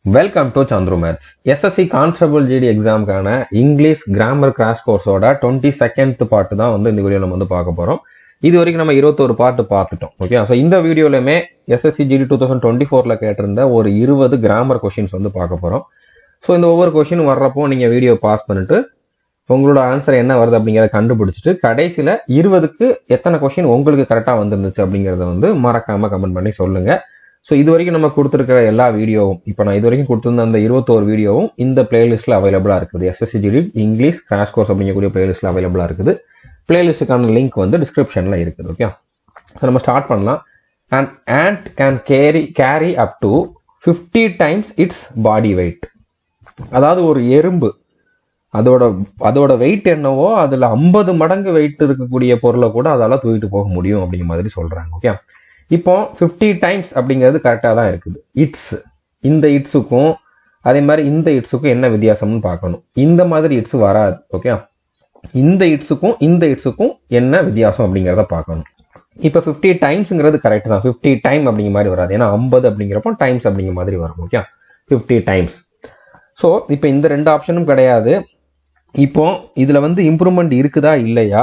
Welcome to Chandru maths. SSC constable GD எக்ஸாமுக்கான English grammar crash கோர்ஸோட 22nd part தான் வந்து இந்த வீடியோ நம்ம வந்து பார்க்க போறோம். இது வரைக்கும் நம்ம 21 பார்ட் பார்த்துட்டோம். ஓகே, ஸோ இந்த வீடியோலையுமே எஸ்எஸ்சி ஜிடி 2024ல கேட்டிருந்த ஒரு 20 கிராமர் கொஸ்டின்ஸ் வந்து பார்க்க போறோம். ஸோ இந்த ஒவ்வொரு கொஸ்டின் வர்றப்போ நீங்க வீடியோ பாஸ் பண்ணிட்டு உங்களோட ஆன்சர் என்ன வருது அப்படிங்கிறத கண்டுபிடிச்சிட்டு கடைசியில 20க்கு எத்தனை கொஸ்டின் உங்களுக்கு கரெக்டா வந்துருந்துச்சு அப்படிங்கறத வந்து மறக்காம கமெண்ட் பண்ணி சொல்லுங்க. ஸோ இது வரைக்கும் நம்ம கொடுத்துருக்கிற எல்லா வீடியோவும், இப்போ நான் இது வரைக்கும் கொடுத்துருந்த அந்த 21 வீடியோவும் இந்த பிளேலிஸ்ட்ல அவைலபிளா இருக்குது. SSC GD English crash course அப்படிங்கக்கூடிய பிளேலிஸ்ட்ல அவைலபிளா இருக்குது. பிளேலிஸ்டுக்கான லிங்க் வந்து டிஸ்கிரிப்ஷன்ல இருக்குது. ஓகே, ஸோ நம்ம ஸ்டார்ட் பண்ணலாம். An ant can carry up to 50 times its body weight. அதாவது ஒரு எறும்பு அதோட வெயிட் என்னவோ அதுல 50 மடங்கு வெயிட் இருக்கக்கூடிய பொருளை கூட அதால தூக்கிட்டு போக முடியும் அப்படிங்கிற மாதிரி சொல்றாங்க. ஓகே, இப்போ 50 டைம்ஸ் அப்படிங்கிறது கரெக்டா தான் இருக்குது. இட்ஸ், இந்த இட்ஸுக்கும் அதே மாதிரி இந்த இட்ஸுக்கும் என்ன வித்தியாசம்னு பார்க்கணும். இந்த மாதிரி இட்ஸ் வராது. ஓகே, இந்த இட்ஸுக்கும் என்ன வித்தியாசம் அப்படிங்கிறத பார்க்கணும். இப்போ 50 டைம்ஸ்ங்கிறது கரெக்ட் தான். 50 டைம் அப்படிங்கிற மாதிரி வராது, ஏன்னா 50 அப்படிங்கிறப்போ டைம்ஸ் அப்படிங்கிற மாதிரி வரும். Okay, 50 times. ஸோ இப்போ இந்த ரெண்டு ஆப்ஷனும் கிடையாது. இப்போ இதுல வந்து இம்ப்ரூவ்மெண்ட் இருக்குதா இல்லையா,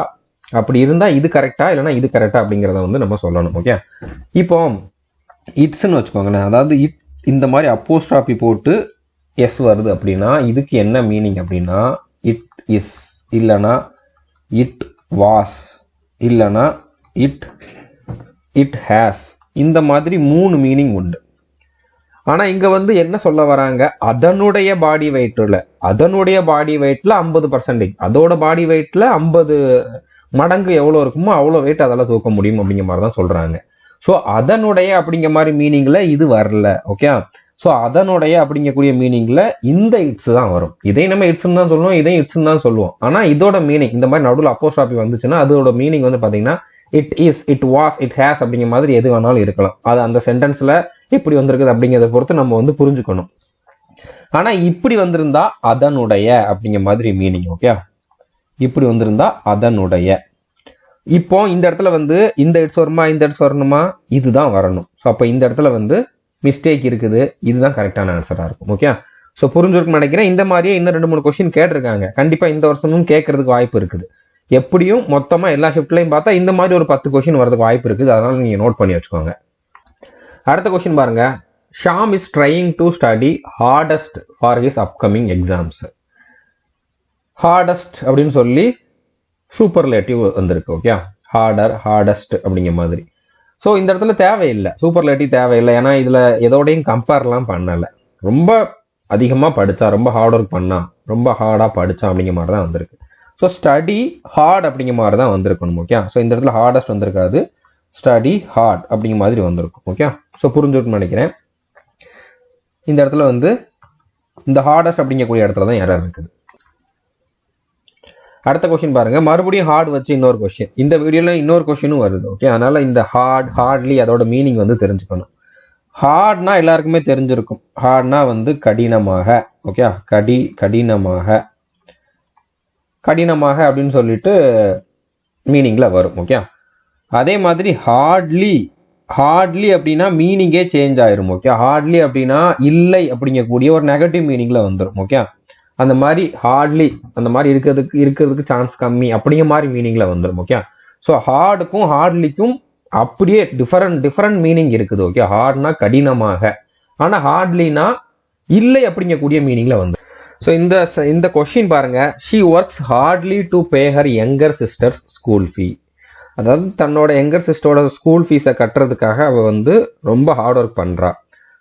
அப்படி இருந்தா இது கரெக்டா இல்லைன்னா இது கரெக்டா அப்படிங்கிறத வந்து நம்ம சொல்லணும். ஓகே, இப்போ இட்ஸ்ன்னு வச்சுக்கோங்களேன். அதாவது இந்த மாதிரி அப்போஸ்ட்ராபி போட்டு எஸ் வருது அப்படின்னா இதுக்கு என்ன மீனிங் அப்படின்னா இட் இஸ், இல்லைன்னா இட் வாஸ், இல்லைன்னா இட் ஹேஸ். இந்த மாதிரி 3 மீனிங் உண்டு. ஆனா இங்க வந்து என்ன சொல்ல வராங்க, அதனுடைய பாடி வெயிட்ல 50%, அதோட பாடி வெயிட்ல 50 மடங்கு எவ்வளவு இருக்குமோ அவ்வளவு வெயிட் அதால தூக்க முடியும் அப்படிங்கிற மாதிரி தான் சொல்றாங்க. ஸோ அதனுடைய அப்படிங்கிற மாதிரி மீனிங்ல இது வரல. ஓகே, ஸோ அதனுடைய அப்படிங்கக்கூடிய மீனிங்ல இந்த இட்ஸ் தான் வரும். இதை நம்ம இட்ஸ்ன்னு தான் சொல்லுவோம், இதையும் இட்ஸ்ன்னு தான் சொல்லுவோம். ஆனா இதோட மீனிங் இந்த மாதிரி நடுவில் அப்போஸ்ட்ராபி வந்துச்சுன்னா அதோட மீனிங் வந்து பாத்தீங்கன்னா it is, it was, it has அப்படிங்கிற மாதிரி எது வேணாலும் இருக்கலாம். அது அந்த சென்டென்ஸ்ல எப்படி வந்திருக்குது அப்படிங்கிறத பொறுத்து நம்ம வந்து புரிஞ்சுக்கணும். ஆனா இப்படி வந்திருந்தா அதனுடைய அப்படிங்கிற மாதிரி மீனிங். ஓகே, இப்படி வந்திருந்தா அதனுடைய. இப்போ இந்த இடத்துல வந்து இந்த இட்ஸ் வருமா, இந்த இட்ஸ் வரணுமா, இதுதான் வரணும். ஸோ அப்போ இந்த இடத்துல வந்து மிஸ்டேக் இருக்குது. இதுதான் கரெக்டான ஆன்சரா இருக்கும். ஓகே, ஸோ புரிஞ்சிருக்குன்னு நினைக்கிறேன். இந்த மாதிரியே இன்னும் 2-3 கொஸ்டின் கேட்டிருக்காங்க. கண்டிப்பா இந்த வருஷமும் கேட்கறதுக்கு வாய்ப்பு இருக்குது. எப்படியும் மொத்தமா எல்லா ஷிஃப்ட்லையும் பார்த்தா இந்த மாதிரி ஒரு 10 கொஸ்டின் வரதுக்கு வாய்ப்பு இருக்குது. அதனால நீங்க நோட் பண்ணி வச்சுக்கோங்க. அடுத்த கொஸ்டின் பாருங்க. Sham is trying to study hardest for his upcoming exams. Hardest அப்படின்னு சொல்லி சூப்பர்லேட்டிவ் வந்திருக்கு. ஓகே, ஹார்டர், ஹார்டஸ்ட் அப்படிங்கிற மாதிரி. ஸோ இந்த இடத்துல தேவையில்லை, சூப்பர்லேட்டிவ் தேவையில்லை. ஏன்னா இதுல எதோடையும் கம்பேர்லாம் பண்ணல. ரொம்ப அதிகமா படிச்சா, ரொம்ப ஹார்ட் ஒர்க் பண்ணா, ரொம்ப ஹார்டா படிச்சா அப்படிங்கிற மாதிரி தான் வந்திருக்கு. ஸோ ஸ்டடி ஹார்ட் அப்படிங்கிற மாதிரி தான் வந்திருக்கணும். ஓகே, ஸோ இந்த இடத்துல ஹார்டஸ்ட் வந்திருக்காது, ஸ்டடி ஹார்ட் அப்படிங்கிற மாதிரி வந்திருக்கும். ஓகே, ஸோ புரிஞ்சுக்கணும்னு நினைக்கிறேன். இந்த இடத்துல வந்து இந்த ஹார்டஸ்ட் அப்படிங்கக்கூடிய இடத்துல தான் எரர் இருக்குது. அடுத்த கொஸ்டின் பாருங்க. மறுபடியும் ஹார்ட் வச்சு இன்னொரு கொஸ்டின். இந்த வீடியோல இன்னொரு கொஸ்டினும் வருது. ஓகே, அதனால இந்த ஹார்ட்லி அதோட மீனிங் வந்து தெரிஞ்சுக்கணும். ஹார்ட்னா எல்லாருக்குமே தெரிஞ்சிருக்கும். ஹார்ட்னா வந்து கடினமாக. ஓகே, கடினமாக அப்படின்னு சொல்லிட்டு மீனிங்ல வரும். ஓகே, அதே மாதிரி ஹார்ட்லி அப்படின்னா மீனிங்கே சேஞ்ச் ஆயிரும். ஓகே, ஹார்ட்லி அப்படின்னா இல்லை அப்படிங்கக்கூடிய ஒரு நெகட்டிவ் மீனிங்ல வந்துடும். ஓகே, அந்த மாதிரி ஹார்ட்லி அந்த மாதிரி இருக்கிறதுக்கு சான்ஸ் கம்மி அப்படிங்கிற மாதிரி மீனிங்ல வந்துடும். ஓகே, ஸோ ஹார்டுக்கும் ஹார்ட்லிக்கும் அப்படியே டிஃபரெண்ட் மீனிங் இருக்குது. ஓகே, ஹார்ட்னா கடினமாக, ஆனா ஹார்ட்லினா இல்லை அப்படிங்கக்கூடிய மீனிங்ல வந்து. ஸோ இந்த கொஸ்டின் பாருங்க. She works hardly to pay her younger sisters school fee. அதாவது தன்னோட யங்கர் சிஸ்டரோட ஸ்கூல் ஃபீஸை கட்டுறதுக்காக அவ வந்து ரொம்ப ஹார்ட் ஒர்க் பண்றா.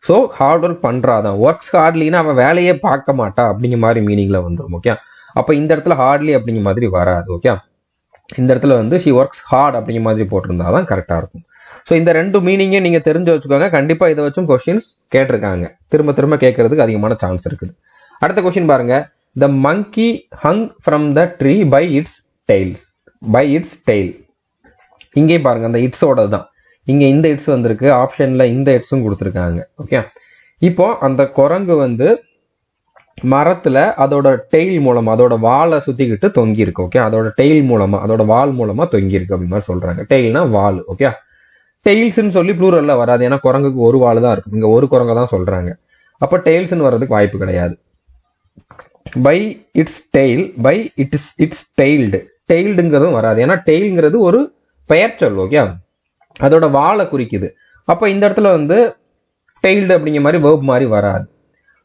ஸோ ஹார்ட் ஒர்க் பண்றாதான். ஒர்க்ஸ் ஹார்ட்லின்னா அவன் வேலையே பார்க்க மாட்டா அப்படிங்கிற மாதிரி மீனிங்ல வந்துடும். ஓகே, அப்ப இந்த இடத்துல ஹார்ட்லி அப்படிங்கிற மாதிரி வராது. ஓகே, இந்த இடத்துல வந்து ஷி ஒர்க்ஸ் ஹார்ட் அப்படிங்கிற மாதிரி போட்டிருந்தாதான் கரெக்டா இருக்கும். ஸோ இந்த 2 மீனிங்கையும் நீங்க தெரிஞ்சு வச்சுக்கோங்க. கண்டிப்பா இதை வச்சும் கொஸ்டின்ஸ் கேட்டிருக்காங்க. திரும்ப கேட்கறதுக்கு அதிகமான சான்ஸ் இருக்குது. அடுத்த கொஸ்டின் பாருங்க. The monkey hung from the tree by its tail. இங்கே பாருங்க, அந்த இட்ஸோட தான் இங்க இந்த இட்ஸ் வந்திருக்கு. ஆப்ஷன்ல இந்த இட்ஸும் கொடுத்துருக்காங்க. ஓகே, இப்போ அந்த குரங்கு வந்து மரத்துல அதோட டெய்ல் மூலமா, அதோட வாலை சுத்திக்கிட்டு தொங்கி இருக்கு. ஓகே, அதோட டெய்ல் மூலமா, அதோட வால் மூலமா தொங்கி இருக்கு அப்படின்னு மாதிரி சொல்றாங்க. டெய்ல்னா வால். ஓகே, டெய்ல்ஸ்ன்னு சொல்லி ப்ளூரல்ல வராது, ஏன்னா குரங்குக்கு ஒரு வால் தான் இருக்கும். இங்க ஒரு குரங்க தான் சொல்றாங்க. அப்போ டெய்ல்ஸ்னு வர்றதுக்கு வாய்ப்பு கிடையாது. By its tail, by its tailed, டெய்ல்டுங்கிறதும் வராது. ஏன்னா டெய்ல்ங்கிறது ஒரு பெயர் சொல். ஓகே, அதோட வாழை குறிக்குது. அப்போ இந்த இடத்துல வந்து டெய்ல்டு அப்படிங்கிற மாதிரி வேர்ப் மாதிரி வராது.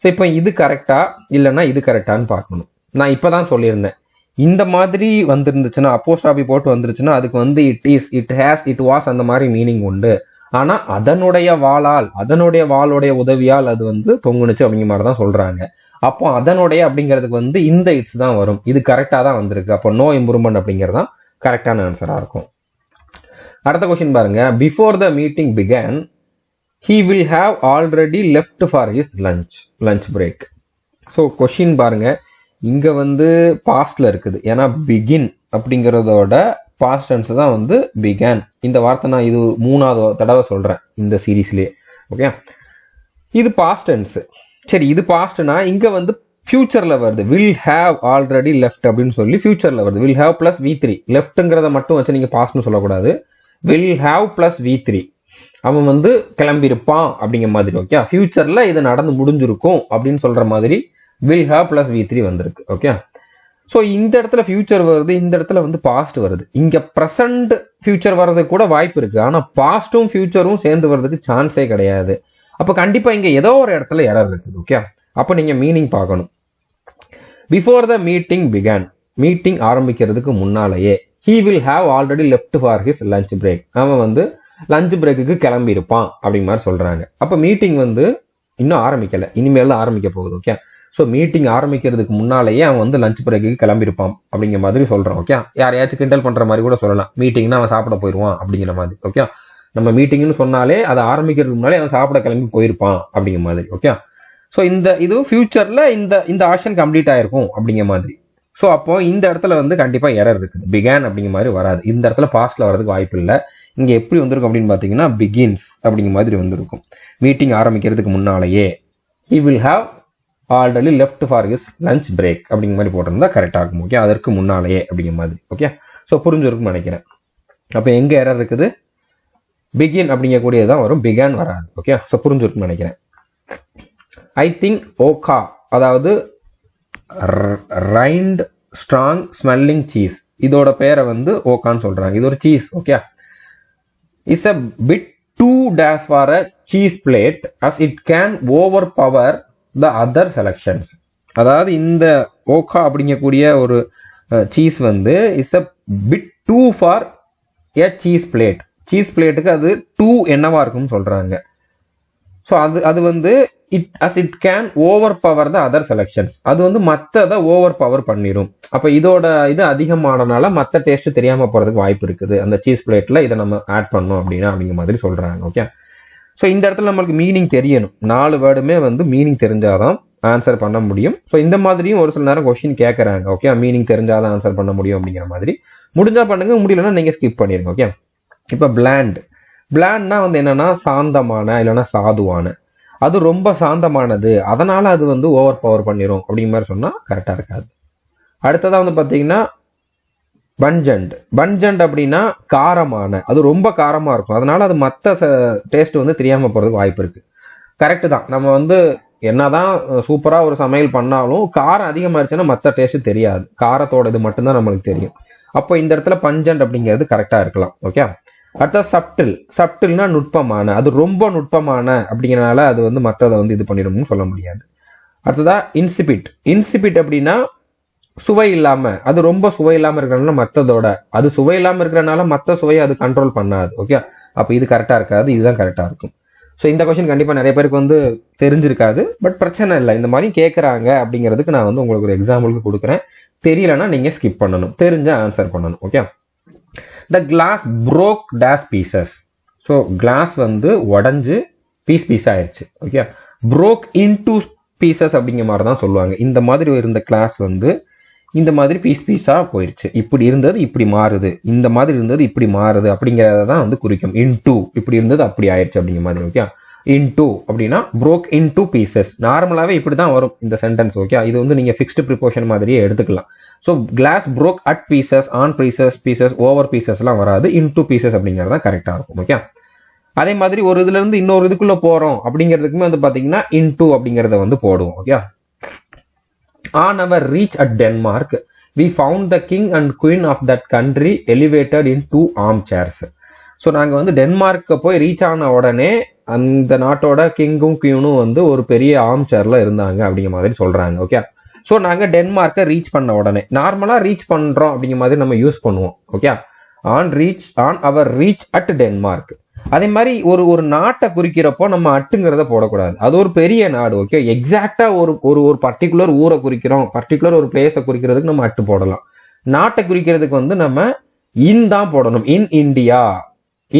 ஸோ இப்போ இது கரெக்டா இல்லைன்னா இது கரெக்டான்னு பார்க்கணும். நான் இப்போதான் சொல்லியிருந்தேன், இந்த மாதிரி வந்துருந்துச்சுன்னா அப்போஸ்ட்ராபி போட்டு வந்துருச்சுன்னா அதுக்கு வந்து it is, it has, it was அந்த மாதிரி மீனிங் உண்டு. ஆனா அதனுடைய வாளால், அதனுடைய வாளுடைய உதவியால் அது வந்து தொங்குனுச்சு அப்படிங்கிற மாதிரி தான் சொல்றாங்க. அப்போ அதனுடைய அப்படிங்கிறதுக்கு வந்து இந்த இட்ஸ் தான் வரும். இது கரெக்டா தான் வந்திருக்கு. அப்போ நோ இம்ப்ரூவ்மெண்ட் அப்படிங்கிறது தான் கரெக்டான ஆன்சரா இருக்கும். அடுத்த கொஸ்டின் பாருங்க. Before the meeting begin he will have already left for his lunch break. So question பாருங்க, இங்க வந்து பாஸ்ட்ல இருக்குது. ஏன்னா பிகின் அப்படிங்கிறதோட பாஸ்ட் டென்ஸ் தான் வந்து பிகன். இந்த வார்த்தை நான் இது 3வது தடவை சொல்றேன் இந்த சீரீஸ்லயே. ஓகே, இது பாஸ்ட் டென்ஸ். சரி, இது பாஸ்ட்னா இங்க வந்து ஃபியூச்சர்ல வருது. வில் ஹேவ் ஆல்ரெடி லெஃப்ட் அப்படின்னு சொல்லி ஃபியூச்சர்ல வருது. Will have plus V3. லெஃப்ட்ங்கிறத மட்டும் வச்சு நீங்க பாஸ்ட்னு சொல்லக்கூடாது. வில் ஹேவ் பிளஸ் V3, அவன் வந்து கிளம்பியிருப்பான் அப்படிங்கிற மாதிரி. ஓகே, ஃபியூச்சர்ல இது நடந்து முடிஞ்சிருக்கும் அப்படின்னு சொல்ற மாதிரி வில் ஹேவ் பிளஸ் V3 வந்திருக்கு. ஓகே, ஸோ இந்த இடத்துல ஃபியூச்சர் வருது, இந்த இடத்துல வந்து பாஸ்ட் வருது. இங்க ப்ரெசன்ட் ஃபியூச்சர் வர்றதுக்கு கூட வாய்ப்பு இருக்கு. ஆனா பாஸ்டும் ஃபியூச்சரும் சேர்ந்து வர்றதுக்கு சான்ஸே கிடையாது. அப்ப கண்டிப்பா இங்க ஏதோ ஒரு இடத்துல எரர் இருக்குது. ஓகே, அப்ப நீங்க மீனிங் பார்க்கணும். Before the meeting began, meeting ஆரம்பிக்கிறதுக்கு முன்னாலேயே he will have already left for his lunch break, அவன் வந்து லஞ்ச் பிரேக்குக்கு கிளம்பி இருப்பான் அப்படிங்கிற மாதிரி சொல்றாங்க. அப்ப மீட்டிங் வந்து இன்னும் ஆரம்பிக்கல, இனிமேல் தான் ஆரம்பிக்க போகுது. ஓகே, ஸோ மீட்டிங் ஆரம்பிக்கிறதுக்கு முன்னாலேயே அவன் வந்து லஞ்ச் பிரேக்குக்கு கிளம்பியிருப்பான் அப்படிங்கிற மாதிரி சொல்றான். ஓகே, யாரையாச்சும் கிண்டல் பண்ற மாதிரி கூட சொல்லலாம். மீட்டிங்னா அவன் சாப்பிட போயிடுவான் அப்படிங்கிற மாதிரி. ஓகே, நம்ம மீட்டிங்னு சொன்னாலே அதை ஆரம்பிக்கிறதுக்கு முன்னாலே அவன் சாப்பிட கிளம்பி போயிருப்பான் அப்படிங்கிற மாதிரி. ஓகே, ஸோ இது ஃபியூச்சர்ல இந்த ஆக்ஷன் கம்ப்ளீட் ஆயிருக்கும் அப்படிங்கிற மாதிரி. ஸோ அப்போ இந்த இடத்துல வந்து கண்டிப்பா எரர் இருக்குது. பிகான் அப்படிங்கிற மாதிரி வராது. இந்த இடத்துல பாஸ்ட்ல வர்றதுக்கு வாய்ப்பு இல்லை. இங்க எப்படி வந்திருக்கும் அப்படின்னு பாத்தீங்கன்னா பிகின்ஸ் அப்படிங்கிற மாதிரி வந்திருக்கும். மீட்டிங் ஆரம்பிக்கிறதுக்கு முன்னாலேயே he will have already left for his lunch break அப்படிங்கிற மாதிரி போட்டிருந்தா கரெக்டா இருக்கும். ஓகே, அதற்கு முன்னாலேயே அப்படிங்கிற மாதிரி. ஓகே, ஸோ புரிஞ்சிருக்கும்னு நினைக்கிறேன். அப்ப எங்க எரர் இருக்குது? பிகின் அப்படிங்கக்கூடியதான் வரும், பிகான் வராது. ஓகே, ஸோ புரிஞ்சிருக்கும்னு நினைக்கிறேன். ஐ திங்க் ஓகா, அதாவது ரைண்ட் ஸ்ட்ராங் ஸ்மெல்லிங் சீஸ், இதோட பேரை வந்து ஓகான்னு சொல்றாங்க. இது ஒரு cheese. Okay, is a bit too dash for a cheese plate as it can overpower the other selections. அதாவது இந்த ஓகா அப்படிங்கக்கூடிய ஒரு சீஸ் வந்து is a bit too for a cheese plate. Cheese பிளேட்டுக்கு அது டூ என்னவா இருக்கும்னு சொல்றாங்க. ஸோ அது வந்து it can overpower the other selections. அது வந்து மற்றதை ஓவர் பவர் பண்ணிடும். அப்ப இதோட இது அதிகமானனால மற்ற டேஸ்ட் தெரியாம போறதுக்கு வாய்ப்பு இருக்குது. அந்த சீஸ் பிளேட்ல இதை நம்ம ஆட் பண்ணோம் அப்படிங்கிற மாதிரி சொல்றாங்க. ஓகே, ஸோ இந்த இடத்துல நம்மளுக்கு மீனிங் தெரியணும். 4 வேர்டுமே வந்து மீனிங் தெரிஞ்சாதான் ஆன்சர் பண்ண முடியும். ஸோ இந்த மாதிரியும் ஒரு சில நேரம் கொஸ்டின் கேட்கறாங்க. ஓகே, மீனிங் தெரிஞ்சாதான் ஆன்சர் பண்ண முடியும் அப்படிங்கிற மாதிரி. முடிஞ்சா பண்ணுங்க, முடியலன்னா நீங்க ஸ்கிப் பண்ணிருங்க. ஓகே, இப்ப பிளாண்ட்னா வந்து என்னன்னா சாந்தமான இல்லைன்னா சாதுவான, அது ரொம்ப சாந்தமானது, அதனால அது வந்து ஓவர் பவர் பண்ணிரும் அப்படிங்கிற மாதிரி சொன்னா கரெக்டா இருக்காது. அடுத்ததா வந்து பாத்தீங்கன்னா பஞ்சண்ட் அப்படின்னா காரமான, அது ரொம்ப காரமா இருக்கும், அதனால அது மற்ற டேஸ்ட் வந்து தெரியாம போறதுக்கு வாய்ப்பு இருக்கு. கரெக்ட் தான். நம்ம வந்து என்னதான் சூப்பரா ஒரு சமையல் பண்ணாலும் காரம் அதிகமாயிருச்சுன்னா மற்ற டேஸ்ட் தெரியாது. காரத்தோட இது மட்டும்தான் நம்மளுக்கு தெரியும். அப்போ இந்த இடத்துல பஞ்சண்ட் அப்படிங்கிறது கரெக்டா இருக்கலாம். ஓகே, அடுத்த சப்டில்னா நுட்பமான, அது ரொம்ப நுட்பமான அப்படிங்கிறனால அது வந்து மற்றதை வந்து இது பண்ணிடும்னு சொல்ல முடியாது. அடுத்ததா இன்சிபிட் அப்படின்னா சுவை இல்லாம, அது ரொம்ப சுவை இல்லாம இருக்கிறனால மற்றதோட, அது சுவை இல்லாம இருக்கிறனால மற்ற சுவையை அது கண்ட்ரோல் பண்ணாது. ஓகே, அப்ப இது கரெக்டா இருக்காது, இதுதான் கரெக்டா இருக்கும். ஸோ இந்த கொஸ்டின் கண்டிப்பா நிறைய பேருக்கு வந்து தெரிஞ்சிருக்காது. பட் பிரச்சனை இல்லை, இந்த மாதிரி கேட்கறாங்க அப்படிங்கிறதுக்கு நான் வந்து உங்களுக்கு ஒரு எக்ஸாம்பிளுக்கு கொடுக்குறேன். தெரியலன்னா நீங்க ஸ்கிப் பண்ணணும், தெரிஞ்ச ஆன்சர் பண்ணணும். Okay, the glass broke dash pieces. So glass வந்து உடஞ்சு பீஸ் ஆயிடுச்சு. ஓகே, broke into pieces அப்படிங்கிற மாதிரி தான் சொல்லுவாங்க. இந்த மாதிரி இருந்த கிளாஸ் வந்து இந்த மாதிரி பீஸா போயிடுச்சு. இப்படி இருந்தது இப்படி மாறுது, இந்த மாதிரி இருந்தது இப்படி மாறுது அப்படிங்கிறத தான் வந்து குறிக்கும். இன்டூ, இப்படி இருந்தது அப்படி ஆயிடுச்சு அப்படிங்கிற மாதிரி. ஓகே, இன்டூ அப்படின்னா broke into pieces. நார்மலாவே இப்படி தான் வரும் இந்த சென்டென்ஸ். ஓகே, இது வந்து நீங்க ஃபிக்ஸ்டு ப்ரிப்போஷன் மாதிரியே எடுத்துக்கலாம். So glass broke at pieces, on pieces, over pieces எல்லாம் வராது, into pieces அப்படிங்கிறது தான் கரெக்டா இருக்கும். ஓகே, அதே மாதிரி ஒரு இதுல இருந்து இன்னொரு இதுக்குள்ள போறோம் அப்படிங்கிறதுக்குமே வந்து பாத்தீங்கன்னா இன்டு அப்படிங்கறத வந்து போடுவோம். Okay. On our reach at Denmark, we found the king and queen of that country elevated in 2 armchairs. So நாங்கள் வந்து டென்மார்க்கை போய் ரீச் ஆன உடனே அந்த நாட்டோட கிங்கும் குயினும் வந்து ஒரு பெரிய ஆர்ம் சேர்ல இருந்தாங்க அப்படிங்கிற மாதிரி சொல்றாங்க. ஓகே. ஸோ நாங்கள் டென்மார்க்கை ரீச் பண்ண உடனே நார்மலா ரீச் பண்றோம் அப்படிங்கிற மாதிரி நம்ம யூஸ் பண்ணுவோம். Okay. On our reach at Denmark. அதே மாதிரி ஒரு நாட்டை குறிக்கிறப்போ நம்ம அட்டுங்கிறத போடக்கூடாது. அது ஒரு பெரிய நாடு. ஓகே. எக்ஸாக்டா ஒரு பர்டிகுலர் ஊரை குறிக்கிறோம், பர்டிகுலர் ஒரு பிளேஸை குறிக்கிறதுக்கு நம்ம அட்டு போடலாம். நாட்டை குறிக்கிறதுக்கு வந்து நம்ம இன் தான் போடணும். In India,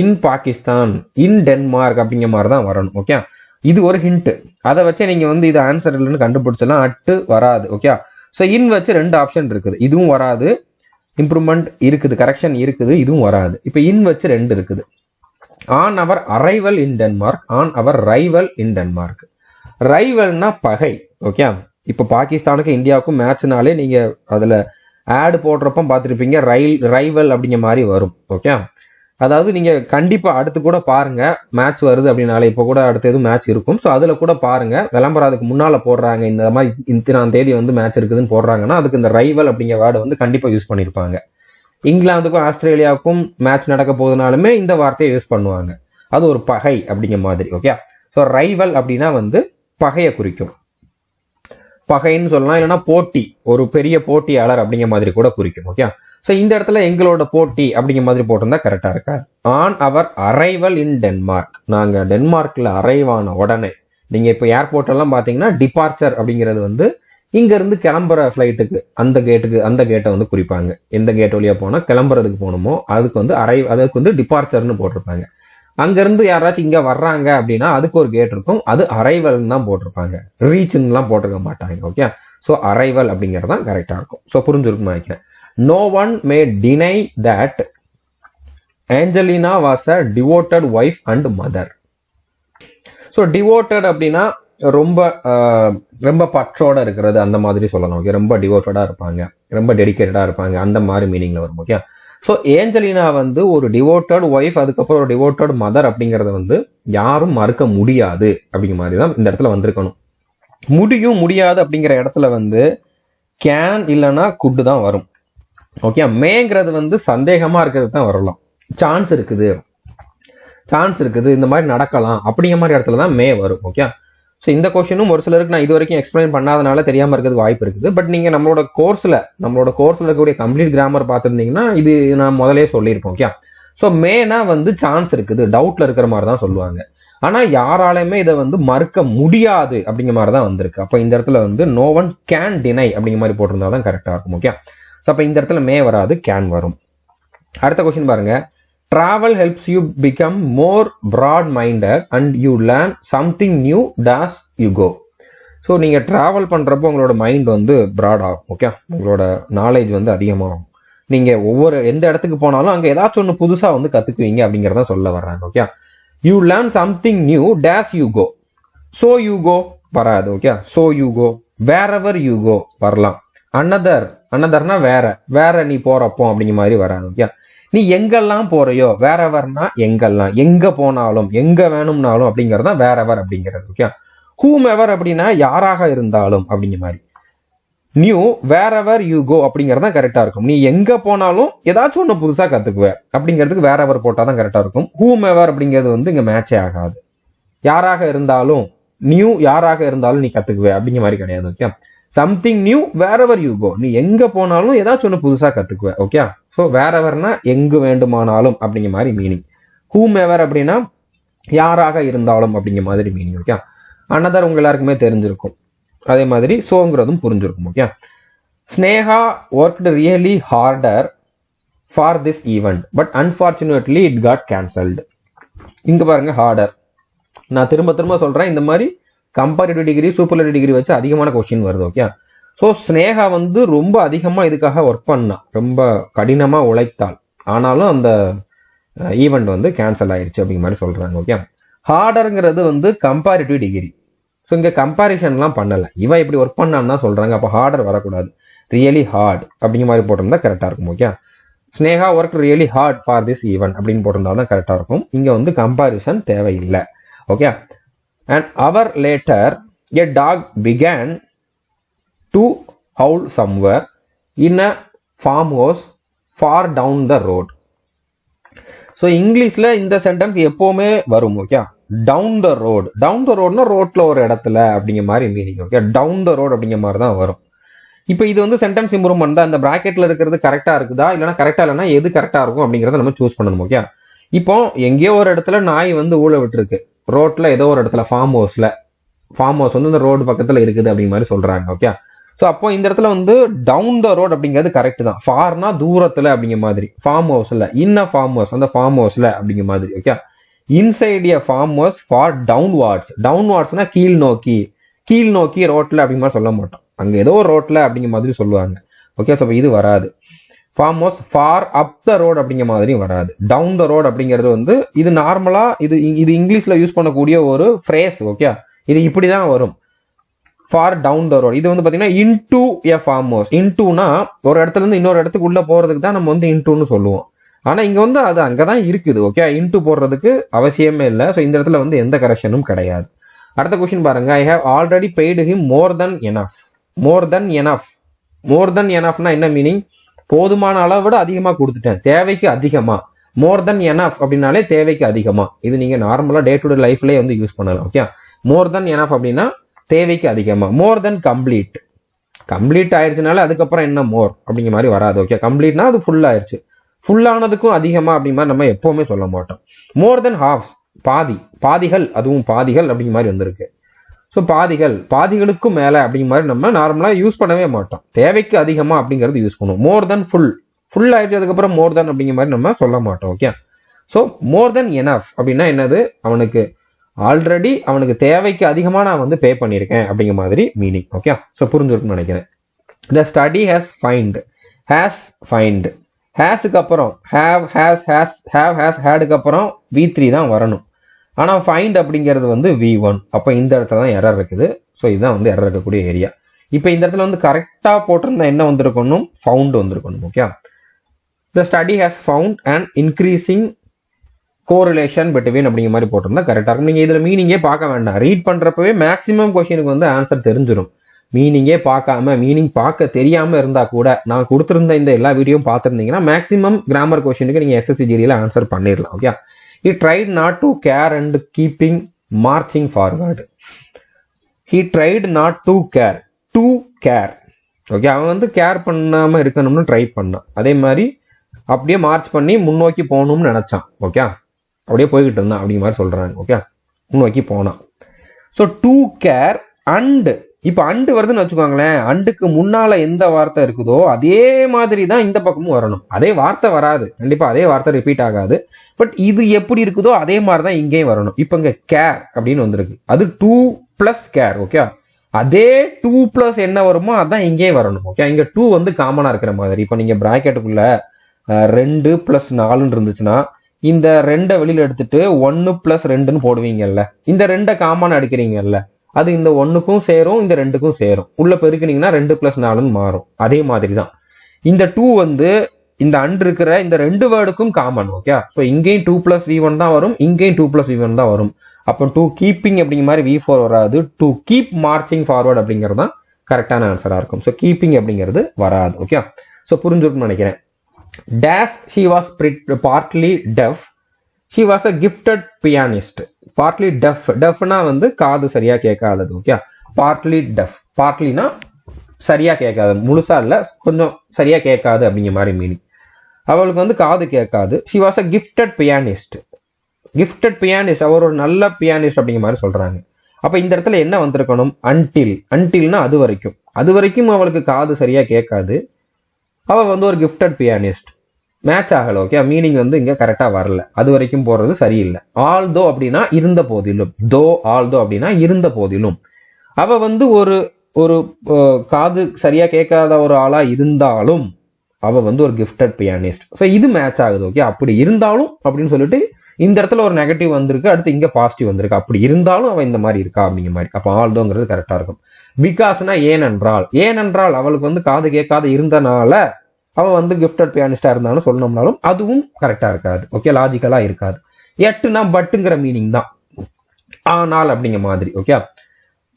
in Pakistan, in Denmark அப்படிங்கிற மாதிரி தான் வரணும். ஓகே. இது ஒரு ஹிண்ட். அதை வச்சு நீங்க வந்து இது ஆன்சர் இல்லைன்னு கண்டுபிடிச்சலாம். அட்டு வராது. ஓகே. ஸோ இன் வச்சு 2 ஆப்ஷன் இருக்குது. இதுவும் வராது, இம்ப்ரூவ்மெண்ட் இருக்குது, கரெக்ஷன் இருக்குது, இதுவும் வராது. இப்போ இன் வச்சு 2 இருக்குது. On our arrival in Denmark, on our rival in Denmark. ரைவல்னா பகை. ஓகே. இப்போ பாகிஸ்தானுக்கு இந்தியாவுக்கும் மேட்ச்னாலே நீங்க அதுல ஆட் போடுறப்ப பார்த்துருப்பீங்க ரைவல் அப்படிங்கிற மாதிரி வரும். ஓகே. அதாவது நீங்க கண்டிப்பா அடுத்து கூட பாருங்க, மேட்ச் வருது அப்படின்னாலே இப்போ கூட அடுத்து எதுவும் மேட்ச் இருக்கும். ஸோ அதுல கூட பாருங்க, விளம்பரம் அதுக்கு முன்னால போடுறாங்க, இந்த மாதிரி இத்தனாம் தேதி வந்து மேட்ச் இருக்குதுன்னு போடுறாங்கன்னா அதுக்கு இந்த ரைவல் அப்படிங்கிற வேர்டு வந்து கண்டிப்பா யூஸ் பண்ணிருப்பாங்க. இங்கிலாந்துக்கும் ஆஸ்திரேலியாவுக்கும் மேட்ச் நடக்க போதுனாலுமே இந்த வார்த்தையை யூஸ் பண்ணுவாங்க. அது ஒரு பகை அப்படிங்கிற மாதிரி. ஓகே. ஸோ ரைவல் அப்படின்னா வந்து பகையை குறிக்கும். பகைன்னு சொல்லலாம், இல்லைன்னா போட்டி, ஒரு பெரிய போட்டியாளர் அப்படிங்கிற மாதிரி கூட குறிக்கும். ஓகே. ஸோ இந்த இடத்துல எங்களோட போட்டி அப்படிங்கிற மாதிரி போட்டிருந்தா கரெக்டா இருக்கா? On our arrival in Denmark. நாங்க டென்மார்க்ல அரைவான உடனே, நீங்க இப்போ ஏர்போர்ட் எல்லாம் பாத்தீங்கன்னா டிபார்ச்சர் அப்படிங்கிறது வந்து இங்க இருந்து கிளம்புற ஃபிளைட்டுக்கு அந்த கேட்டை வந்து குறிப்பாங்க. எந்த கேட் வழியா போனா கிளம்புறதுக்கு போகணுமோ அதுக்கு வந்து அதுக்கு வந்து டிபார்ச்சர்னு போட்டிருப்பாங்க. அங்க இருந்து யாராச்சும் இங்க வர்றாங்க அப்படின்னா அதுக்கு ஒரு கேட் இருக்கும், அது அரைவல் தான் போட்டிருப்பாங்க, ரீச்னு எல்லாம் போட்டிருக்க மாட்டாங்க. ஓகே. ஸோ அரைவல் அப்படிங்கிறது தான் கரெக்டா இருக்கும். ஸோ புரிஞ்சிருக்குன்னு நினைக்கிறேன். No one may deny that Angelina was a devoted wife and mother. So devoted அப்படின்னா ரொம்ப பற்றோட இருக்கிறது அந்த மாதிரி சொல்லலாம். ஓகே. ரொம்ப டிவோட்டடா இருப்பாங்க, ரொம்ப டெடிகேட்டடா இருப்பாங்க, அந்த மாதிரி மீனிங்ல வரும். ஓகே. ஸோ ஏஞ்சலினா வந்து ஒரு டிவோட்டட் ஒய்ஃப், அதுக்கப்புறம் ஒரு டிவோட்டட் மதர் அப்படிங்கறத வந்து யாரும் மறுக்க முடியாது அப்படிங்கிற மாதிரி தான் இந்த இடத்துல வந்திருக்கணும். முடியாது அப்படிங்கிற இடத்துல வந்து கேன் இல்லைன்னா குட் தான் வரும். ஓகே. மேங்கிறது வந்து சந்தேகமா இருக்கிறது தான் வரலாம். சான்ஸ் இருக்குது, இந்த மாதிரி நடக்கலாம் அப்படிங்கிற மாதிரி இடத்துல தான் மே வரும். ஓகே. ஸோ இந்த கொஸ்டினும் ஒரு சிலருக்கு நான் இது வரைக்கும் எக்ஸ்பிளைன் பண்ணாதனால தெரியாம இருக்கிறதுக்கு வாய்ப்பு இருக்குது. பட் நீங்க நம்மளோட கோர்ஸ்ல இருக்கக்கூடிய கம்ப்ளீட் கிராமர் பார்த்துருந்தீங்கன்னா இது நான் முதலே சொல்லியிருப்போம். ஓகே. ஸோ மேனா வந்து சான்ஸ் இருக்குது, டவுட்ல இருக்கிற மாதிரி தான் சொல்லுவாங்க. ஆனா யாராலையுமே இதை வந்து மறுக்க முடியாது அப்படிங்கிற மாதிரி தான் வந்திருக்கு. அப்ப இந்த இடத்துல வந்து நோ ஒன் கேன் டினை அப்படிங்கிற மாதிரி போட்டிருந்தா தான் கரெக்டா இருக்கும். ஓகே. ஸோ அப்போ இந்த இடத்துல மே வராது, கேன் வரும். அடுத்த கொஸ்டின் பாருங்க. Travel helps you become more broad minded and you learn something new toss you go. So நீங்க டிராவல் பண்றப்போ உங்களோட மைண்ட் வந்து பிராட் ஆகும். ஓகே. உங்களோட நாலேஜ் வந்து அதிகமாகும். நீங்க எந்த இடத்துக்கு போனாலும் அங்க ஏதாச்சும் ஒன்று புதுசா வந்து கத்துக்குவீங்க அப்படிங்கறத சொல்ல வர்றாங்க. Okay. You learn something new toss you go. So you go வராது. Okay. So you go, wherever you go வரலாம். அனதர்னா வேற நீ போறப்போ அப்படிங்கிற மாதிரி வராது. ஓகே. நீ எங்கெல்லாம் போறையோ, வேறவர்னா எங்கெல்லாம், எங்க போனாலும், எங்க வேணும்னாலும் அப்படிங்கறத வேறவர் அப்படிங்கிறது. ஓகே. ஹூம் எவர் அப்படின்னா யாராக இருந்தாலும் அப்படிங்கிற மாதிரி. நியூ வேறவர் யூ கோ அப்படிங்கறது தான் கரெக்டா இருக்கும். நீ எங்க போனாலும் ஏதாச்சும் ஒண்ணு புதுசா கத்துக்குவ அப்படிங்கிறதுக்கு வேறவர் போட்டாதான் கரெக்டா இருக்கும். ஹூம் எவர் அப்படிங்கிறது வந்து இங்க மேட்சே ஆகாது. யாராக இருந்தாலும், நியூ யாராக இருந்தாலும் நீ கத்துக்குவ அப்படிங்கிற மாதிரி கிடையாது. Okay. Something new wherever you go, நீ எங்க போனாலும் ஏதாச்சும் ஒன்று புதுசா கத்துக்குவ. ஓகே. ஸோ வேறவர்னா எங்கு வேண்டுமானாலும் அப்படிங்கிற மாதிரி மீனிங். ஹூம் எவர் அப்படின்னா யாராக இருந்தாலும் அப்படிங்கிற மாதிரி மீனிங். ஓகே. அனதர் உங்க எல்லாருக்குமே தெரிஞ்சிருக்கும். அதே மாதிரி சோங்கிறதும் புரிஞ்சிருக்கும். Okay. Sneha worked really harder for this event but unfortunately it got cancelled. இங்க பாருங்க ஹார்டர். நான் திரும்ப சொல்றேன், இந்த மாதிரி கம்பேரிட்டிவ் டிகிரி, சூப்பர்லேட்டிவ் டிகிரி வச்சு அதிகமான கொஸ்டின் வருது. ஓகே. ஸோ ஸ்னேகா வந்து ரொம்ப அதிகமா இதுக்காக ஒர்க் பண்ணா, ரொம்ப கடினமா உழைத்தாள். ஆனாலும் அந்த ஈவெண்ட் வந்து கேன்சல் ஆயிருச்சு அப்படிங்கிற மாதிரி சொல்றாங்க. ஓகே. ஹார்டர்ங்கிறது வந்து கம்பேரிட்டிவ் டிகிரி. ஸோ இங்க கம்பாரிசன்லாம் பண்ணல, இவ இப்படி ஒர்க் பண்ணான்னு தான் சொல்றாங்க. அப்போ ஹார்டர் வரக்கூடாது, ரியலி ஹார்ட் அப்படிங்கிற மாதிரி போட்டிருந்தா கரெக்டா இருக்கும். Okay. Sneha work really hard for this event அப்படின்னு போட்டிருந்தா தான் கரெக்டாக இருக்கும். இங்கே வந்து கம்பாரிசன் தேவையில்லை. Okay. And hour later a dog began to howl somewhere in a farm house far down the road. So இங்கிலீஷில் இந்த சென்டென்ஸ் எப்போவுமே வரும். Okay. Down the road, down the ரோடுனா ரோட்ல ஒரு இடத்துல அப்படிங்கிற மாதிரி meaning. Okay. Down the road அப்படிங்கிற மாதிரி தான் வரும். இப்போ இது வந்து சென்டென்ஸ் இம்ப்ரூவ்மெண்ட் தான். இந்த பிராக்கெட்ல இருக்கிறது கரெக்டா இருக்குதா இல்லைன்னா கரெக்டா இல்லைன்னா எது கரெக்டா இருக்கும் அப்படிங்கிறத நம்ம சூஸ் பண்ணணும். ஓகே. இப்போ எங்கேயோ ஒரு இடத்துல நாய் வந்து ஊழ விட்டுருக்கு ரோட்ல, ஏதோ ஒரு இடத்துல ஃபார்ம் ஹவுஸ் வந்து இந்த ரோடு பக்கத்துல இருக்குது அப்படிங்கிற மாதிரி சொல்றாங்க. ஓகே. ஸோ அப்போ இந்த இடத்துல வந்து டவுன் த ரோட் அப்படிங்கிறது கரெக்ட் தான். ஃபார்னா தூரத்துல அப்படிங்கிற மாதிரி, ஃபார்ம் ஹவுஸ்ல, இன்ன ஃபார்ம் ஹவுஸ் அந்த ஃபார்ம் ஹவுஸ்ல அப்படிங்கிற மாதிரி. Okay. Inside a farm house far downwards, டவுன்வார்ட்ஸ்னா கீழ் நோக்கி ரோட்ல அப்படிங்கிற மாதிரி சொல்ல மாட்டோம். அங்க ஏதோ ரோட்ல அப்படிங்கிற மாதிரி சொல்லுவாங்க. ஓகே. ஸோ இது வராது. Form house for up the road அப்படிங்கிற மாதிரியும் வராது. டவுன் த ரோட் அப்படிங்கிறது வந்து இது நார்மலா இது இங்கிலீஷ்ல யூஸ் பண்ணக்கூடிய ஒரு ஃப்ரேஸ். ஓகே. இது இப்படிதான் வரும். ஃபார் டவுன் த ரோட் இது வந்து பாத்தீங்கன்னா இன்டு எ ஃபார்ம் ஹவுஸ். இன்டுனா ஒரு இடத்துல இருந்து இன்னொரு இடத்துக்கு உள்ள போறதுக்கு தான் நம்ம வந்து இன்டுன்னு சொல்லுவோம். ஆனா இங்க வந்து அது அங்கதான் இருக்குது. ஓகே. இன்டு போடுறதுக்கு அவசியமே இல்லை. ஸோ இந்த இடத்துல வந்து எந்த கரெக்ஷனும் கிடையாது. அடுத்த கொஸ்டின் பாருங்க. I have already paid him more than enough. More than எனஃப்னா என்ன மீனிங்? போதுமான அளவை விட அதிகமா கொடுத்துட்டேன், தேவைக்கு அதிகமா. மோர் தென் எனஃப் அப்படின்னாலே தேவைக்கு அதிகமா. இது நீங்க நார்மலா டே டு டே லைஃப்லயே வந்து யூஸ் பண்ணலாம். ஓகே. மோர் தென் எனஃப் அப்படின்னா தேவைக்கு அதிகமா. மோர் தென் கம்ப்ளீட் ஆயிடுச்சுனால அதுக்கப்புறம் என்ன மோர் அப்படிங்கிற மாதிரி வராது. ஓகே. கம்ப்ளீட்னா அது ஃபுல் ஆயிடுச்சு. ஃபுல்லானதுக்கும் அதிகமா அப்படிங்கிற மாதிரி நம்ம எப்பவுமே சொல்ல மாட்டோம். மோர் தென் ஹாஃப்ஸ், பாதிகள், அதுவும் பாதிகள் அப்படிங்கிற மாதிரி வந்திருக்கு. ஸோ பாதிகளுக்கும் மேல அப்படிங்கிற மாதிரி நம்ம நார்மலா யூஸ் பண்ணவே மாட்டோம். தேவைக்கு அதிகமா அப்படிங்கிறது யூஸ் பண்ணுவோம். மோர் தென் ஃபுல் ஆயிடுச்சு அதுக்கப்புறம் மோர் தென் அப்படிங்கிற மாதிரி நம்ம சொல்ல மாட்டோம். Okay. So more than enough அப்படின்னா என்னது? அவனுக்கு தேவைக்கு அதிகமா நான் வந்து பே பண்ணியிருக்கேன் அப்படிங்கிற மாதிரி மீனிங். ஓகே. ஸோ புரிஞ்சிருக்குன்னு நினைக்கிறேன். த ஸ்டடி ஹேஸுக்கு அப்புறம் ஹேடுக்கு அப்புறம் V3 தான் வரணும். ஆனா ஃபைண்ட் அப்படிங்கிறது வந்து V1. அப்போ இந்த இடத்துல தான் எரர் இருக்குது. ஸோ இதுதான் வந்து எரர் இருக்கக்கூடிய ஏரியா. இப்போ இந்த இடத்துல வந்து கரெக்டா போட்டிருந்தா என்ன வந்திருக்கணும்? ஃபவுண்ட் வந்திருக்கணும். Okay. The study has found and increasing correlation between அப்படிங்கிற மாதிரி போட்டிருந்தா கரெக்டா இருக்கும். நீங்க இதுல மீனிங்கே பார்க்க வேண்டாம். ரீட் பண்றப்பவே மேக்சிமம் கொஸ்டினுக்கு வந்து ஆன்சர் தெரிஞ்சிடும். மீனிங் பார்க்க தெரியாம இருந்தா கூட நான் கொடுத்திருந்த இந்த எல்லா வீடியோவும் பார்த்திருந்தீங்கன்னா மேக்சிமம் கிராமர் கொஸ்டினுக்கு நீங்க SSCGDல ஆன்சர் பண்ணிடலாம். Okay. He tried not to care and keeping marching forward. Okay. அவன் வந்து கேர் பண்ணாம இருக்கணும்னு ட்ரை பண்ணான். அதே மாதிரி அப்படியே மார்ச் பண்ணி முன்னோக்கி போகணும்னு நினைச்சான். ஓகே. அப்படியே போய்கிட்டு இருந்தான் அப்படிங்கிற மாதிரி சொல்றாங்க. ஓகே. முன்னோக்கி போனான். ஸோ டு கேர் அண்ட், இப்போ அண்டு வருதுன்னு வச்சுக்கோங்களேன். அண்டுக்கு முன்னால எந்த வார்த்தை இருக்குதோ அதே மாதிரி தான் இந்த பக்கமும் வரணும். அதே வார்த்தை வராது, கண்டிப்பா அதே வார்த்தை ரிப்பீட் ஆகாது. பட் இது எப்படி இருக்குதோ அதே மாதிரி தான் இங்கேயும் வரணும். இப்போ இங்க கேர் அப்படின்னு வந்திருக்கு, அது 2 + கேர். ஓகே. அதே 2 + என்ன வருமோ அதான் இங்கேயும் வரணும். ஓகே. இங்க 2 வந்து காமனா இருக்கிற மாதிரி. இப்போ நீங்க பிராக்கெட்டுக்குள்ள 2 + 4 இருந்துச்சுன்னா இந்த 2 வெளியில எடுத்துட்டு 1 + 2ன்னு போடுவீங்கல்ல. இந்த 2 காமனா எடுக்கிறீங்கல்ல, அது இந்த 1க்கும் சேரும், இந்த 2க்கும் சேரும். உள்ள பெருக்கினீங்கன்னா 2 + 4ன்னு மாறும். அதே மாதிரி தான் இந்த 2 வந்து இந்த அண்ட் இருக்கிற இந்த 2 வேர்டுக்கும் காமன். ஓகே. ஸோ இங்கேயும் 2 + V1 தான் வரும், இங்கேயும் 2 + V1 தான் வரும். அப்போ 2 கீப்பிங் அப்படிங்கிற மாதிரி V4 வராது. 2 கீப் மார்ச்சிங் ஃபார்வர்ட் அப்படிங்கிறது தான் கரெக்டான ஆன்சரா இருக்கும். ஸோ கீப்பிங் அப்படிங்கிறது வராது. ஓகே. ஸோ புரிஞ்சுருக்குன்னு நினைக்கிறேன். Dash she was partly deaf. She was a gifted pianist. Partly deafனா வந்து காது சரியா கேட்காதது. ஓகே. partly deaf, partlyனா சரியா கேட்காது, முழுசா இல்ல, கொஞ்சம் சரியா கேட்காது அப்படிங்கிற மாதிரி மீனிங். அவளுக்கு வந்து காது கேட்காது. she was a gifted pianist. அவர் ஒரு நல்ல பியானிஸ்ட் அப்படிங்கிற மாதிரி சொல்றாங்க. அப்ப இந்த இடத்துல என்ன வந்திருக்கணும்? அன்டில்னா அது வரைக்கும் அவளுக்கு காது சரியா கேட்காது. அவ வந்து ஒரு கிஃப்டட் பியானிஸ்ட். மேட்ச் ஆகல. ஓகே. மீனிங் வந்து இங்க கரெக்டா வரல, அது வரைக்கும் போடுறது சரியில்லை. ஆல்தோ அப்படின்னா இருந்த போதிலும், அப்படின்னா இருந்த போதிலும், அவ வந்து ஒரு காது சரியா கேட்காத ஒரு ஆளா இருந்தாலும் அவ வந்து ஒரு கிஃப்டட் பியானிஸ்ட். ஸோ இது மேட்ச் ஆகுது. ஓகே. அப்படி இருந்தாலும் அப்படின்னு சொல்லிட்டு இந்த இடத்துல ஒரு நெகட்டிவ் வந்திருக்கு, அடுத்து இங்க பாசிட்டிவ் வந்திருக்கு. அப்படி இருந்தாலும் அவ இந்த மாதிரி இருக்கா அப்படிங்கிற மாதிரி. அப்ப ஆல்தோங்கிறது கரெக்டா இருக்கும். பிகாஸ்னா ஏனென்றால் அவளுக்கு வந்து காது கேட்காத இருந்தனால அவன் வந்து கிஃப்டட் பியானிஸ்டா இருந்தாலும் சொல்லணும்னாலும் அதுவும் கரெக்டா இருக்காது. ஓகே, லாஜிக்கலா இருக்காது. எட்டுனா பட்டுங்கிற மீனிங் தான், ஆனால் அப்படிங்கிற மாதிரி. ஓகே,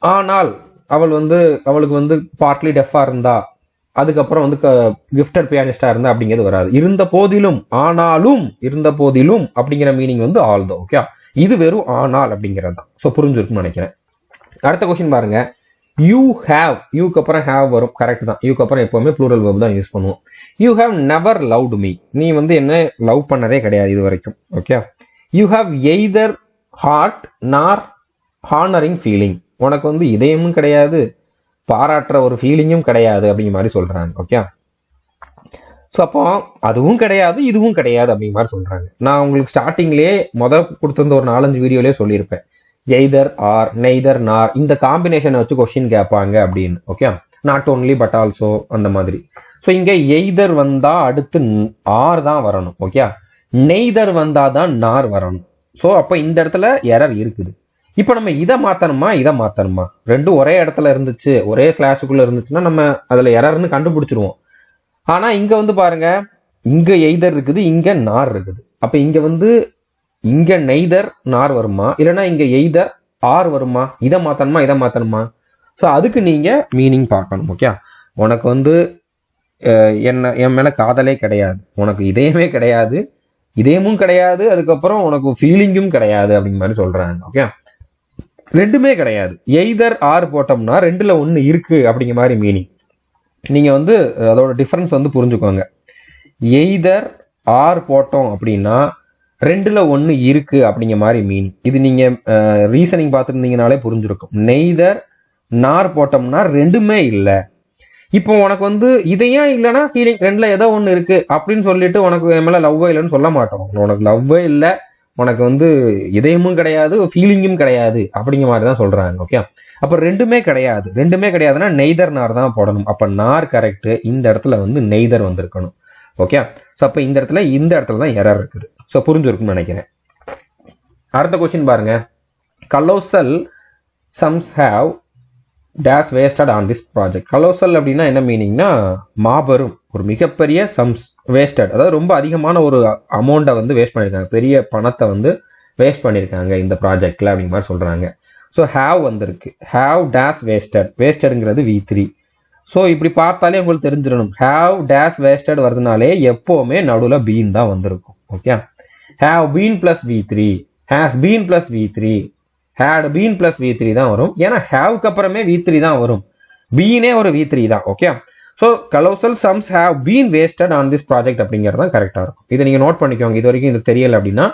ஆனால் அவளுக்கு வந்து பார்ட்லி டெஃபா இருந்தா, அதுக்கப்புறம் வந்து கிஃப்டட் பியானிஸ்டா இருந்தா அப்படிங்கிறது வராது. இருந்த போதிலும், ஆனாலும், இருந்த போதிலும் அப்படிங்கிற மீனிங் வந்து ஆல் தான். ஓகே, இது வெறும் ஆனால் அப்படிங்கிறது தான். ஸோ புரிஞ்சிருக்குன்னு நினைக்கிறேன். அடுத்த கொஸ்டின் பாருங்க. யூ ஹேவ், யூக்கு அப்புறம் ஹேவ் வரும், கரெக்ட் தான். யூக்கு அப்புறம் எப்பவுமே ப்ளூரல் வெர்ப் தான் யூஸ் பண்ணுவோம். You have never loved me, நீ வந்து என்ன லவ் பண்ணதே கிடையாது இது வரைக்கும். Okay, you have either heart nor honouring feeling, உனக்கு வந்து இதயமும் கிடையாது, பாராட்டுற ஒரு ஃபீலிங்கும் கிடையாது அப்படிங்கிற மாதிரி சொல்றாங்க. ஓகே, ஸோ அப்போ அதுவும் கிடையாது இதுவும் கிடையாது அப்படிங்கிற மாதிரி சொல்றாங்க. நான் உங்களுக்கு ஸ்டார்டிங்லேயே கொடுத்திருந்த ஒரு 4-5 வீடியோலேயே சொல்லியிருப்பேன், எய்தர் ஆர் நெய்தர் நார் இந்த காம்பினேஷனை வச்சு கொஸ்டின் கேட்பாங்க அப்படின்னு. Okay, not only but also அந்த மாதிரி. ஸோ இங்க எய்தர் வந்தா அடுத்து ஆர் தான் வரணும். ஓகே, நெய்தர் வந்தா தான் நார் வரணும். ஸோ அப்போ இந்த இடத்துல எரர் இருக்குது. இப்போ நம்ம இதை மாத்தணுமா, ரெண்டும் ஒரே இடத்துல இருந்துச்சு, ஒரே ஸ்லாஷுக்குள்ள இருந்துச்சுன்னா நம்ம அதுல எரர்னு கண்டுபிடிச்சிருவோம். ஆனா இங்க வந்து பாருங்க, இங்க எய்தர் இருக்குது, இங்க நார் இருக்குது. அப்ப இங்க வந்து இங்க நெய்தர் நார் வருமா, இல்லைன்னா இங்க எய்தர் ஆர் வருமா, இதை மாத்தணுமா. ஸோ அதுக்கு நீங்க மீனிங் பார்க்கணும். ஓகே, உனக்கு வந்து என் மேல காதலே கிடையாது, உனக்கு இதயமே கிடையாது, இதயமும் கிடையாது, அதுக்கப்புறம் உனக்கு ஃபீலிங்கும் கிடையாது அப்படிங்கிற மாதிரி சொல்றாங்க. ஓகே, ரெண்டுமே கிடையாது. எய்தர் ஆர் போட்டோம்னா ரெண்டுல ஒண்ணு இருக்கு அப்படிங்கிற மாதிரி மீனிங். நீங்க வந்து அதோட டிஃபரன்ஸ் வந்து புரிஞ்சுக்கோங்க. எய்தர் ஆர் போட்டோம் அப்படின்னா ரெண்டுல ஒண்ணு இருக்கு அப்படிங்கிற மாதிரி மீனிங். இது நீங்க ரீசனிங் பார்த்துருந்தீங்கனாலே புரிஞ்சிருக்கும். நெய்தர் நார் போட்டோம்னா ரெண்டுமே இல்லை. இப்போ உனக்கு வந்து இதையா இல்லைன்னா ஃபீலிங் ரெண்டுல ஏதோ ஒண்ணு இருக்கு அப்படின்னு சொல்லிட்டு உனக்கு என் மேல லவ்வே இல்லைன்னு சொல்ல மாட்டோம். உனக்கு லவ்வே இல்லை, உனக்கு வந்து இதயமும் கிடையாது, ஃபீலிங்கும் கிடையாது அப்படிங்கிற மாதிரி தான் சொல்றாங்க. ஓகே, அப்ப ரெண்டுமே கிடையாதுன்னா நெய்தர் நார் தான் போடணும். அப்ப நார் கரெக்ட், இந்த இடத்துல வந்து நெய்தர் வந்திருக்கணும். ஓகே, ஸோ அப்ப இந்த இடத்துல தான் எரர் இருக்குது. ஸோ புரிஞ்சிருக்கும்னு நினைக்கிறேன். அடுத்த கொஸ்டின் பாருங்க. Colossal sums have days wasted on this project. Colossal அப்படின்னா என்ன மீனிங்னா, மாபெரும் ஒரு மிகப்பெரிய சம்ஸ் வேஸ்டட், அதாவது ரொம்ப அதிகமான ஒரு அமௌண்ட்டை வந்து வேஸ்ட் பண்ணியிருக்காங்க, பெரிய பணத்தை வந்து வேஸ்ட் பண்ணியிருக்காங்க இந்த ப்ராஜெக்ட்ல அப்படிங்கிற மாதிரி சொல்றாங்க. ஸோ ஹேவ் வந்திருக்கு, ஹேவ் டேஸ் வேஸ்டட், வேஸ்டடுங்கிறது V3. ஸோ இப்படி பார்த்தாலே உங்களுக்கு தெரிஞ்சிடணும், ஹேவ் டேஸ் வேஸ்டட் வருதுனாலே எப்பவுமே நடுவில் பீன் தான் வந்திருக்கும். Okay, have been plus V3, has been plus V3, had been plus V3 தான் வரும். ஏன்னா ஹேவ்க்கு அப்புறமே V3 தான் வரும், பீனே ஒரு V3 தான். Okay, so colossal sums have been wasted on this project அப்படிங்கிறது தான் கரெக்டா இருக்கும். இதை நீங்க நோட் பண்ணிக்கோங்க. இது வரைக்கும் இது தெரியல அப்படின்னா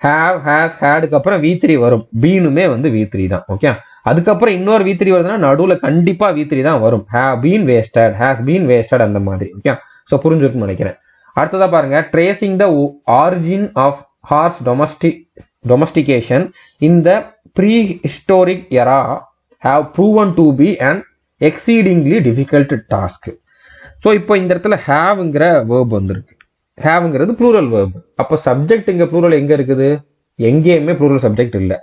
ஹேவ் ஹேஸ் ஹேடுக்கு அப்புறம் V3 வரும், பீனுமே வந்து V3 தான். ஓகே, அதுக்கப்புறம் இன்னொரு V3 வருதுன்னா நடுவில் கண்டிப்பா V3 தான் வரும். Have been wasted, has been wasted அந்த மாதிரி. ஓகே, ஸோ புரிஞ்சிருக்குன்னு நினைக்கிறேன். அடுத்ததா பாருங்க. Tracing the origin of horse domestication in the prehistoric era have proven to be an exceedingly difficult task. So இப்போ இந்த இடத்துல ஹேவ்ங்கிற வேர்ப் வந்திருக்கு. ஹேவ்ங்கிறது ப்ளூரல் வேர்ப். அப்போ சப்ஜெக்ட் இங்க ப்ளூரல் எங்க இருக்குது? எங்கேயுமே ப்ளூரல் சப்ஜெக்ட் இல்லை.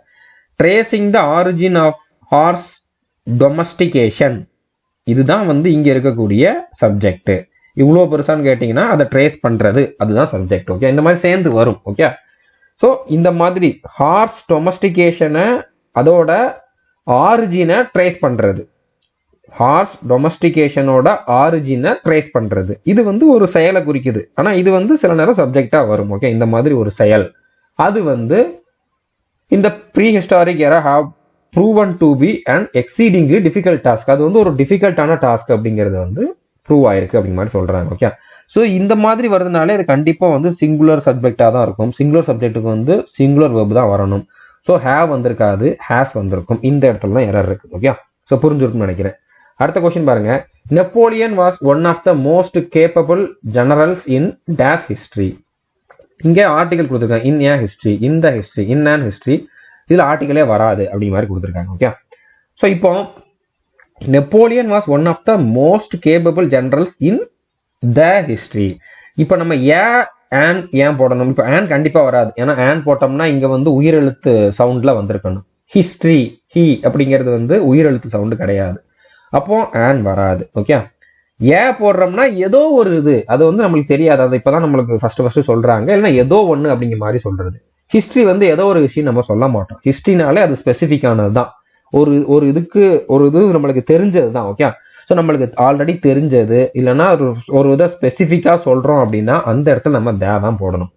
Tracing the origin of horse domestication, இதுதான் வந்து இங்க இருக்கக்கூடிய சப்ஜெக்ட். இவ்வளோ பெருசான்னு கேட்டீங்கன்னா அதை ட்ரேஸ் பண்றது, அதுதான் சப்ஜெக்ட். ஓகே, இந்த மாதிரி சேர்ந்து வரும். ஓகே, ஸோ இந்த மாதிரி ஹார்ஸ் டொமஸ்டிகேஷனை அதோட ஆரிஜினை ட்ரேஸ் பண்றது, ஹார்ஸ் டொமஸ்டிகேஷனோட ஆரிஜினை ட்ரேஸ் பண்றது, இது வந்து ஒரு செயலை குறிக்குது. ஆனா இது வந்து சில நேரம் சப்ஜெக்டா வரும். ஓகே, இந்த மாதிரி ஒரு செயல், அது வந்து இந்த prehistoric era have proven to be and exceedingly difficult task, அது வந்து ஒரு டிஃபிகல்ட்டான டாஸ்க் அப்படிங்கிறது வந்து ப்ரூவ் ஆயிருக்கு அப்படிங்கிற மாதிரி சொல்றாங்க. ஓகே, ஸோ இந்த மாதிரி வருதுனாலே இது கண்டிப்பா வந்து சிங்குலர் சப்ஜெக்டா தான் இருக்கும். சிங்குலர் சப்ஜெக்ட்டுக்கு வந்து சிங்குலர் வெர்ப் தான் வரணும். ஸோ ஹேவ் வந்திருக்காது, ஹேஸ் வந்திருக்கும். இந்த இடத்துல தான் எரர் இருக்கு. ஓகே, ஸோ புரிஞ்சிருக்கும்னு நினைக்கிறேன். அடுத்த கொஸ்டின் பாருங்க. Napoleon was one of the most capable generals in days history. இங்க ஆர்டிகல் கொடுத்துருக்காங்க, in a history, in the history, in and history. இதுல ஆர்டிகலே வராது அப்படிங்கிற மாதிரி கொடுத்துருக்காங்க. ஓகே, ஸோ இப்போ Napoleon was one of the most capable generals in the history. இப்போ நம்ம ஏன் போடணும்? இப்போ ஏன் கண்டிப்பா வராது, ஏன்னா ஏன் போட்டோம்னா இங்க வந்து உயிரெழுத்து சவுண்ட்ல வந்திருக்கணும். ஹிஸ்டரி, ஹி அப்படிங்கிறது வந்து உயிரெழுத்து சவுண்டு கிடையாது, அப்போ ஏன் வராது. ஓகே, போடுறோம்னா ஏதோ ஒரு இது அது வந்து நம்மளுக்கு தெரியாது, அது இப்பதான் நம்மளுக்கு ஃபர்ஸ்ட் சொல்றாங்க, இல்லைன்னா ஏதோ ஒண்ணு அப்படிங்கிற மாதிரி சொல்றது. ஹிஸ்டரி வந்து ஏதோ ஒரு விஷயம் நம்ம சொல்ல மாட்டோம். ஹிஸ்டரினாலே அது ஸ்பெசிஃபிக்கானது தான். ஒரு இது நம்மளுக்கு தெரிஞ்சது தான். ஓகே, ஸோ நம்மளுக்கு ஆல்ரெடி தெரிஞ்சது இல்லைன்னா ஒரு இதை ஸ்பெசிஃபிக்கா சொல்றோம் அப்படின்னா அந்த இடத்துல நம்ம தான் போடணும்.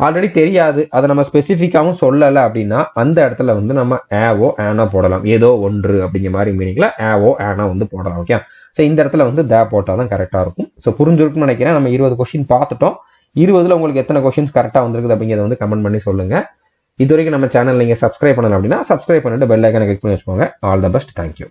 ஆல்ரெடி தெரியாது, அதை நம்ம ஸ்பெசிஃபிக்காவும் சொல்லலை அப்படின்னா அந்த இடத்துல வந்து நம்ம ஏவோ ஆனா போடலாம். ஏதோ ஒன்று அப்படிங்கிற மாதிரி மீனிங்ல ஏவோ ஆனா வந்து போடலாம். ஓகே, ஸோ இந்த இடத்துல வந்து போட்டால் தான் கரெக்டாக இருக்கும். ஸோ புரிஞ்சிருக்குன்னு நினைக்கிறேன். நம்ம 20 கொஸ்டின் பார்த்துட்டோம். 20ல் உங்களுக்கு எத்தனை கொஸ்டின்ஸ் கரெக்டாக வந்திருக்குது அப்படிங்கிறத வந்து கமெண்ட் பண்ணி சொல்லுங்க. இது வரைக்கும் நம்ம சேனல் நீங்கள் சப்ஸ்கிரைப் பண்ணலாம் அப்படின்னா சப்ஸ்கிரைப் பண்ணிட்டு பெல் ஐக்கானை கிளிக் பண்ணி வச்சுக்கோங்க. All the best, thank you.